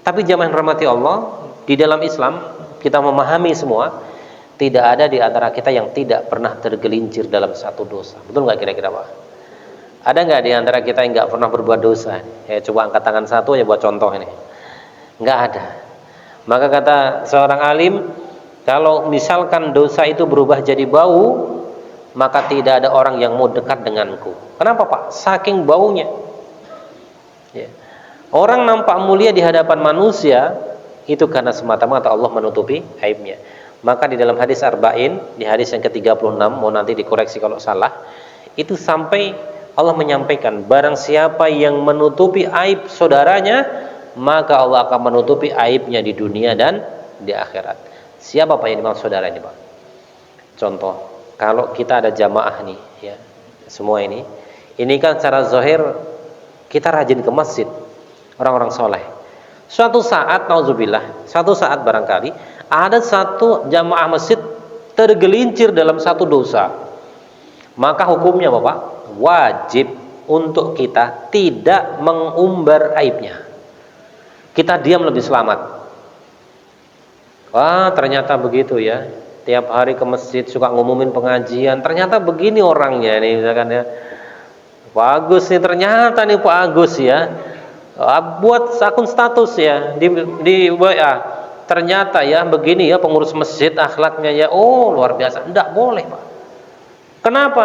Tapi jamaah yang rahmati Allah, di dalam Islam kita memahami semua, tidak ada di antara kita yang tidak pernah tergelincir dalam satu dosa. Betul nggak kira-kira Pak? Ada nggak di antara kita yang nggak pernah berbuat dosa? Ya, coba angkat tangan satu ya buat contoh ini. Nggak ada. Maka kata seorang alim, kalau misalkan dosa itu berubah jadi bau, maka tidak ada orang yang mau dekat denganku. Kenapa Pak? Saking baunya. Ya. Orang nampak mulia di hadapan manusia itu karena semata-mata Allah menutupi aibnya. Maka di dalam hadis Arba'in, di hadis yang ke-36, mau nanti dikoreksi kalau salah, itu sampai Allah menyampaikan, barang siapa yang menutupi aib saudaranya, maka Allah akan menutupi aibnya di dunia dan di akhirat. Siapa Pak yang dimaksud saudara ini Pak? Contoh, kalau kita ada jamaah nih, ya, semua ini kan secara zahir kita rajin ke masjid, orang-orang soleh. Suatu saat, nauzubillah, suatu saat barangkali ada satu jamaah masjid tergelincir dalam satu dosa. Maka hukumnya Bapak, wajib untuk kita tidak mengumbar aibnya. Kita diam lebih selamat. Wah, ternyata begitu ya. Tiap hari ke masjid suka ngumumin pengajian, ternyata begini orangnya nih misalkan ya. Pak Agus nih, ternyata nih Pak Agus ya, buat akun status ya di WA, ternyata ya begini ya pengurus masjid akhlaknya ya, oh luar biasa. Tidak boleh Pak. Kenapa?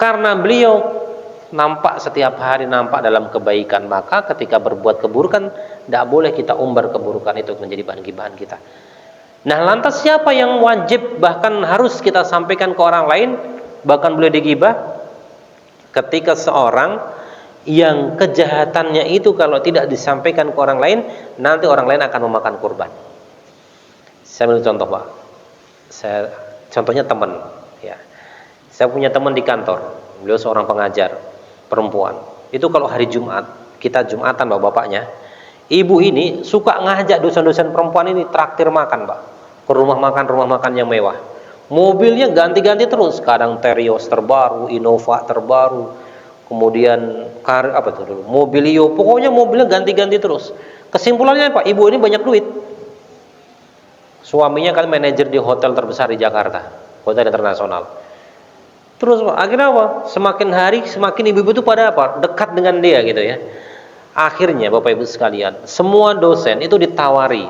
Karena beliau nampak setiap hari nampak dalam kebaikan, maka ketika berbuat keburukan tidak boleh kita umbar keburukan itu menjadi bahan gibahan kita. Nah, lantas siapa yang wajib bahkan harus kita sampaikan ke orang lain, bahkan boleh digibah? Ketika seorang yang kejahatannya itu kalau tidak disampaikan ke orang lain, nanti orang lain akan memakan kurban. Saya ambil contoh Pak. Contohnya teman ya. Saya punya teman di kantor, beliau seorang pengajar perempuan. Itu kalau hari Jumat, kita Jumatan bapak-bapaknya, ibu ini suka ngajak dosen-dosen perempuan ini traktir makan Pak, ke rumah makan yang mewah. Mobilnya ganti-ganti terus, kadang Terios terbaru, Innova terbaru, kemudian Mobilio, pokoknya mobilnya ganti-ganti terus. Kesimpulannya Pak, ibu ini banyak duit. Suaminya kan manajer di hotel terbesar di Jakarta, hotel internasional. Terus Pak, akhirnya apa? Semakin hari semakin ibu-ibu itu pada apa? Dekat dengan dia gitu ya. Akhirnya Bapak Ibu sekalian, semua dosen itu ditawari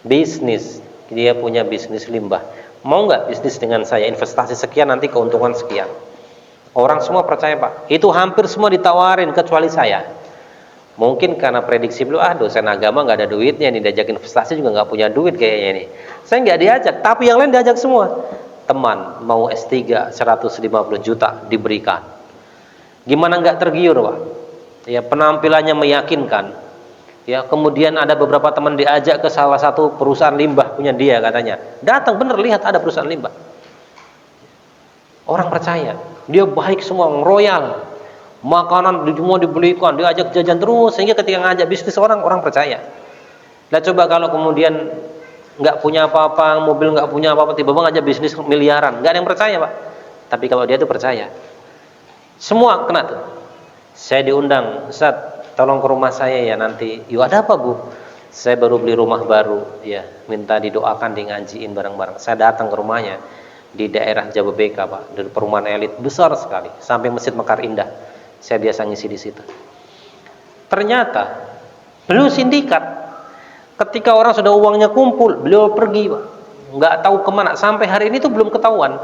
bisnis. Dia punya bisnis limbah. Mau nggak bisnis dengan saya, investasi sekian nanti keuntungan sekian. Orang semua percaya Pak. Itu hampir semua ditawarin kecuali saya. Mungkin karena prediksi beliau, dosen agama nggak ada duitnya nih, diajak investasi juga nggak punya duit kayaknya nih. Saya nggak diajak, tapi yang lain diajak semua. Teman mau S3 150 juta diberikan. Gimana nggak tergiur Pak? Ya, penampilannya meyakinkan. Ya, kemudian ada beberapa teman diajak ke salah satu perusahaan limbah punya dia katanya. Datang bener, lihat ada perusahaan limbah. Orang percaya, dia baik semua, royal. Makanan semua dibelikan, diajak jajan terus sehingga ketika ngajak bisnis orang percaya. Nah, coba kalau kemudian nggak punya apa-apa, mobil nggak punya apa-apa, tiba-tiba ngajak bisnis miliaran, nggak ada yang percaya Pak. Tapi kalau dia itu percaya, semua kena tuh. Saya diundang, Ustaz, tolong ke rumah saya ya nanti. Yuk, ada apa Bu? Saya baru beli rumah baru, ya, minta didoakan, di ngajiin bareng-bareng. Saya datang ke rumahnya di daerah Jababeka Pak, dari perumahan elit besar sekali, sampai Masjid Mekar Indah. Saya biasa ngisi di situ. Ternyata beliau sindikat. Ketika orang sudah uangnya kumpul, beliau pergi Pak, nggak tahu kemana. Sampai hari ini tuh belum ketahuan,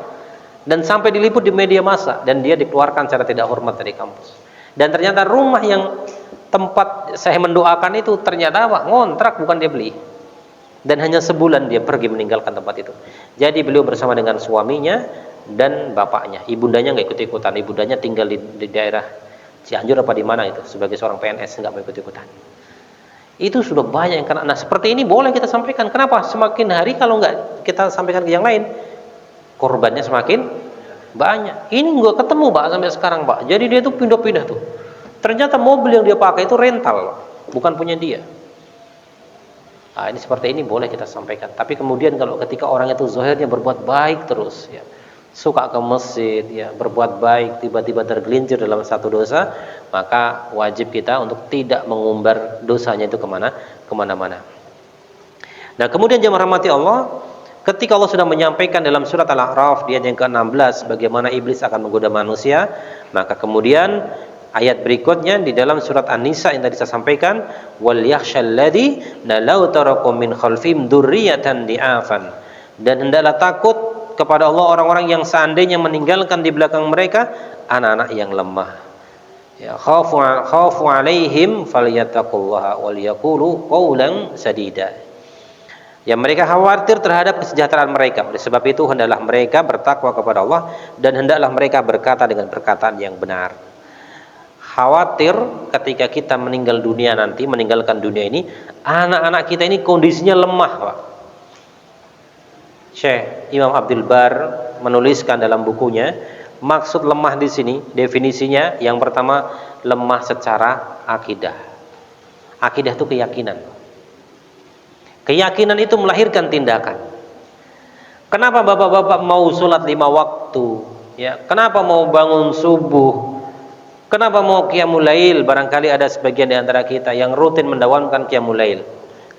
dan sampai diliput di media massa, dan dia dikeluarkan secara tidak hormat dari kampus. Dan ternyata rumah yang tempat saya mendoakan itu ternyata Pak, ngontrak, bukan dia beli. Dan hanya sebulan dia pergi meninggalkan tempat itu. Jadi beliau bersama dengan suaminya dan bapaknya. Ibundanya nggak ikut-ikutan. Ibundanya tinggal di daerah Cianjur apa di mana itu, sebagai seorang PNS, nggak mau ikut-ikutan. Itu sudah banyak yang kena. Nah, seperti ini boleh kita sampaikan. Kenapa? Semakin hari kalau nggak kita sampaikan ke yang lain, korbannya semakin banyak. Ini nggak ketemu Pak sampai sekarang Pak. Jadi dia tuh pindah-pindah tuh. Ternyata mobil yang dia pakai itu rental, bukan punya dia. Nah, ini seperti ini boleh kita sampaikan. Tapi kemudian kalau ketika orang itu zahirnya berbuat baik terus, ya, suka ke masjid, ya, berbuat baik, tiba-tiba tergelincir dalam satu dosa, maka wajib kita untuk tidak mengumbar dosanya itu kemana-mana. Nah, kemudian jemaah rahmati Allah, ketika Allah sudah menyampaikan dalam surat Al-A'raf di ayat yang ke-16 bagaimana iblis akan menggoda manusia, maka kemudian ayat berikutnya di dalam surat An-Nisa yang tadi saya sampaikan, wal yakhshal ladzi law tarakum min khalfihim dzurriyyatan di'afan, dan hendaklah takut kepada Allah orang-orang yang seandainya meninggalkan di belakang mereka anak-anak yang lemah. Ya, khafu alaihim falyattaqullaha wal yaqulu qawlan sadida. Ya, mereka khawatir terhadap kesejahteraan mereka. Oleh sebab itu hendaklah mereka bertakwa kepada Allah dan hendaklah mereka berkata dengan perkataan yang benar. Khawatir ketika kita meninggal dunia nanti, meninggalkan dunia ini, anak-anak kita ini kondisinya lemah, Pak. Syekh Imam Abdul Bar menuliskan dalam bukunya, maksud lemah di sini definisinya yang pertama, lemah secara akidah. Akidah itu keyakinan. Keyakinan itu melahirkan tindakan. Kenapa bapak-bapak mau sholat 5 waktu? Ya, kenapa mau bangun subuh? Kenapa mau qiyamul lail? Barangkali ada sebagian di antara kita yang rutin mendawamkan qiyamul lail.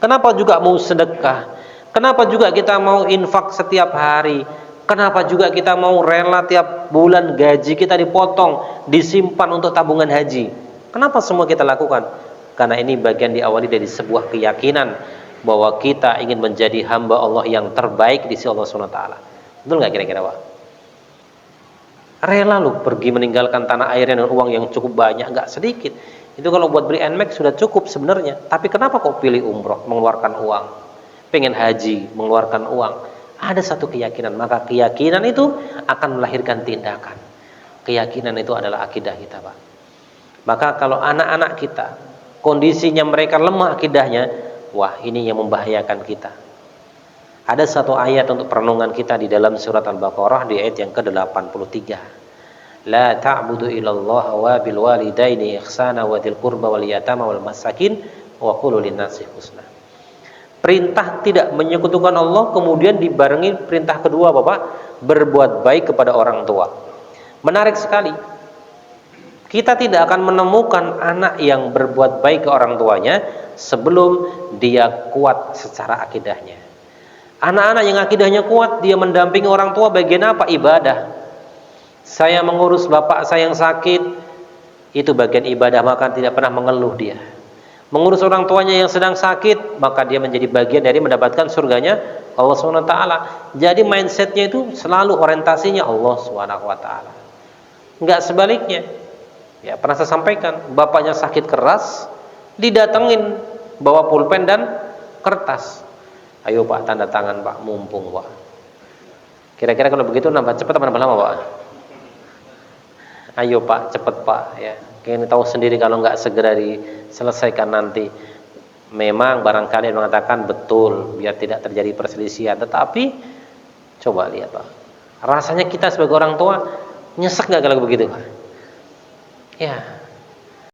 Kenapa juga mau sedekah? Kenapa juga kita mau infak setiap hari? Kenapa juga kita mau rela tiap bulan gaji kita dipotong, disimpan untuk tabungan haji? Kenapa semua kita lakukan? Karena ini bagian diawali dari sebuah keyakinan bahwa kita ingin menjadi hamba Allah yang terbaik di sisi Allah SWT. Betul nggak kira-kira, Pak? Rela lu pergi meninggalkan tanah air dengan uang yang cukup banyak, nggak sedikit. Itu kalau buat beli NMAX sudah cukup sebenarnya. Tapi kenapa kok pilih umroh, mengeluarkan uang? Pengen haji, mengeluarkan uang. Ada satu keyakinan, maka keyakinan itu akan melahirkan tindakan. Keyakinan itu adalah akidah kita, Pak. Maka kalau anak-anak kita kondisinya mereka lemah akidahnya, wah, ini yang membahayakan kita. Ada satu ayat untuk perenungan kita di dalam surat Al-Baqarah di ayat yang ke-83. La ta'budu illallah wa bil walidaini ihsana wa dzil qurba wal yatama wal masakin wa qulu lin-nasi husna. Perintah tidak menyekutukan Allah kemudian dibarengi perintah kedua, Bapak, berbuat baik kepada orang tua. Menarik sekali. Kita tidak akan menemukan anak yang berbuat baik ke orang tuanya sebelum dia kuat secara akidahnya. Anak-anak yang akidahnya kuat, dia mendampingi orang tua bagian apa? Ibadah. Saya mengurus bapak saya yang sakit, itu bagian ibadah, maka tidak pernah mengeluh dia. Mengurus orang tuanya yang sedang sakit, maka dia menjadi bagian dari mendapatkan surganya Allah SWT. Jadi mindsetnya itu selalu orientasinya Allah SWT. Enggak sebaliknya. Ya, pernah saya sampaikan, bapaknya sakit keras, didatengin bawa pulpen dan kertas. Ayo Pak, tanda tangan Pak, mumpung Pak. Kira-kira kalau begitu nambah cepat apa nambah lama Pak? Ayo Pak, cepat Pak. Ya, kini tahu sendiri kalau nggak segera diselesaikan nanti. Memang barangkali mengatakan betul, biar tidak terjadi perselisihan. Tetapi coba lihat Pak, rasanya kita sebagai orang tua nyesek nggak kalau begitu Pak? Ya,